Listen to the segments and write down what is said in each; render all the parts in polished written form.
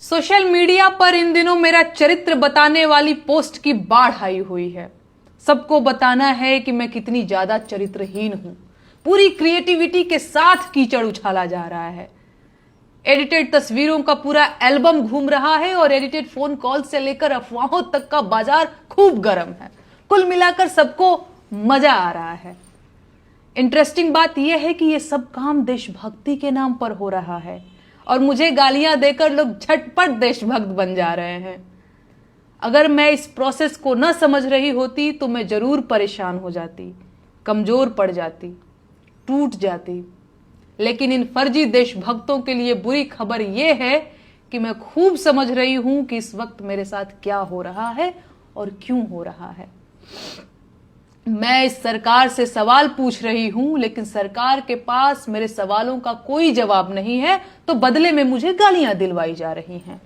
Social media पर इन दिनों मेरा चरित्र बताने वाली पोस्ट की बाढ़ आई हुई है। सबको बताना है कि मैं कितनी ज्यादा चरित्रहीन हूं। पूरी क्रिएटिविटी के साथ कीचड़ उछाला जा रहा है। एडिटेड तस्वीरों का पूरा एल्बम घूम रहा है और एडिटेड फोन कॉल से लेकर अफवाहों तक का बाजार खूब गर्म है। कुल मिलाकर सबको मजा आ रहा है। इंटरेस्टिंग बात यह है कि यह सब काम देशभक्ति के नाम पर हो रहा है और मुझे गालियां देकर लोग झटपट देशभक्त बन जा रहे हैं। अगर मैं इस प्रोसेस को न समझ रही होती तो मैं जरूर परेशान हो जाती, कमजोर पड़ जाती, टूट जाती। लेकिन इन फर्जी देशभक्तों के लिए बुरी खबर यह है कि मैं खूब समझ रही हूं कि इस वक्त मेरे साथ क्या हो रहा है और क्यों हो रहा है। मैं इस सरकार से सवाल पूछ रही हूं, लेकिन सरकार के पास मेरे सवालों का कोई जवाब नहीं है, तो बदले में मुझे गालियां दिलवाई जा रही हैं।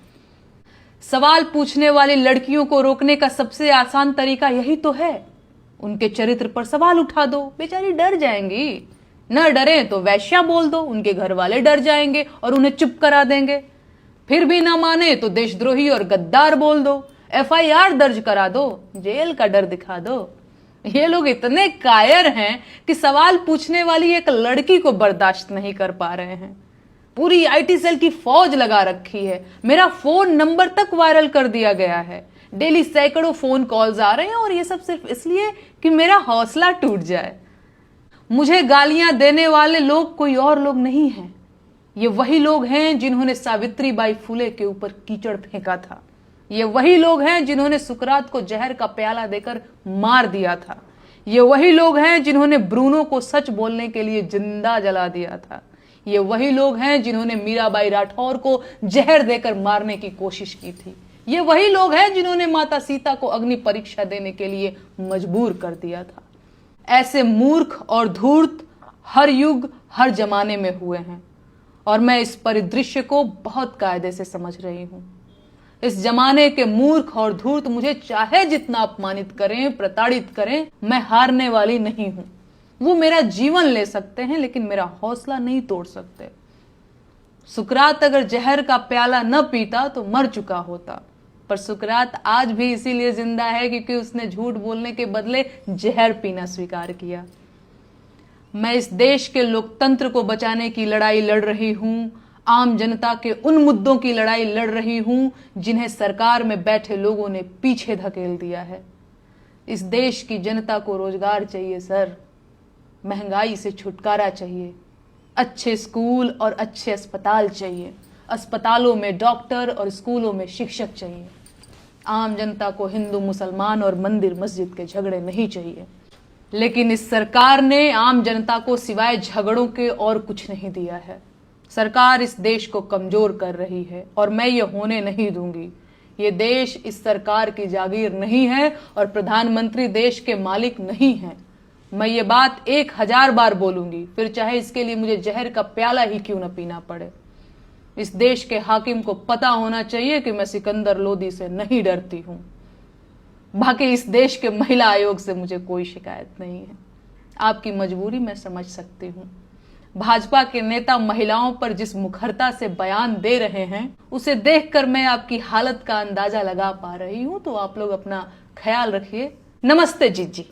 सवाल पूछने वाली लड़कियों को रोकने का सबसे आसान तरीका यही तो है, उनके चरित्र पर सवाल उठा दो। बेचारी डर जाएंगी। न डरे तो वैश्या बोल दो, उनके घर वाले डर जाएंगे और उन्हें चुप करा देंगे। फिर भी ना माने तो देशद्रोही और गद्दार बोल दो, FIR दर्ज करा दो, जेल का डर दिखा दो। ये लोग इतने कायर हैं कि सवाल पूछने वाली एक लड़की को बर्दाश्त नहीं कर पा रहे हैं। पूरी IT सेल की फौज लगा रखी है। मेरा फोन नंबर तक वायरल कर दिया गया है। डेली सैकड़ों फोन कॉल्स आ रहे हैं और ये सब सिर्फ इसलिए कि मेरा हौसला टूट जाए। मुझे गालियां देने वाले लोग कोई और लोग नहीं हैं। ये वही लोग हैं जिन्होंने सावित्रीबाई फुले के ऊपर कीचड़ फेंका था। ये वही लोग हैं जिन्होंने सुकरात को जहर का प्याला देकर मार दिया था। ये वही लोग हैं जिन्होंने ब्रूनो को सच बोलने के लिए जिंदा जला दिया था। ये वही लोग हैं जिन्होंने मीराबाई राठौर को जहर देकर मारने की कोशिश की थी। ये वही लोग हैं जिन्होंने माता सीता को अग्नि परीक्षा देने के लिए मजबूर कर दिया था। ऐसे मूर्ख और धूर्त हर युग हर जमाने में हुए हैं और मैं इस परिदृश्य को बहुत कायदे से समझ रही हूं। इस जमाने के मूर्ख और धूर्त मुझे चाहे जितना अपमानित करें, प्रताड़ित करें, मैं हारने वाली नहीं हूं। वो मेरा जीवन ले सकते हैं लेकिन मेरा हौसला नहीं तोड़ सकते। सुकरात अगर जहर का प्याला न पीता तो मर चुका होता, पर सुकरात आज भी इसीलिए जिंदा है क्योंकि उसने झूठ बोलने के बदले जहर पीना स्वीकार किया। मैं इस देश के लोकतंत्र को बचाने की लड़ाई लड़ रही हूं। आम जनता के उन मुद्दों की लड़ाई लड़ रही हूं जिन्हें सरकार में बैठे लोगों ने पीछे धकेल दिया है। इस देश की जनता को रोजगार चाहिए सर, महंगाई से छुटकारा चाहिए, अच्छे स्कूल और अच्छे अस्पताल चाहिए, अस्पतालों में डॉक्टर और स्कूलों में शिक्षक चाहिए। आम जनता को हिंदू मुसलमान और मंदिर मस्जिद के झगड़े नहीं चाहिए। लेकिन इस सरकार ने आम जनता को सिवाय झगड़ों के और कुछ नहीं दिया है। सरकार इस देश को कमजोर कर रही है और मैं ये होने नहीं दूंगी। ये देश इस सरकार की जागीर नहीं है और प्रधानमंत्री देश के मालिक नहीं हैं। मैं ये बात 1000 बार बोलूंगी, फिर चाहे इसके लिए मुझे जहर का प्याला ही क्यों न पीना पड़े। इस देश के हाकिम को पता होना चाहिए कि मैं सिकंदर लोदी से नहीं डरती हूं। बाकी इस देश के महिला आयोग से मुझे कोई शिकायत नहीं है। आपकी मजबूरी मैं समझ सकती हूं। भाजपा के नेता महिलाओं पर जिस मुखरता से बयान दे रहे हैं उसे देखकर मैं आपकी हालत का अंदाजा लगा पा रही हूं। तो आप लोग अपना ख्याल रखिए। नमस्ते जीत जी।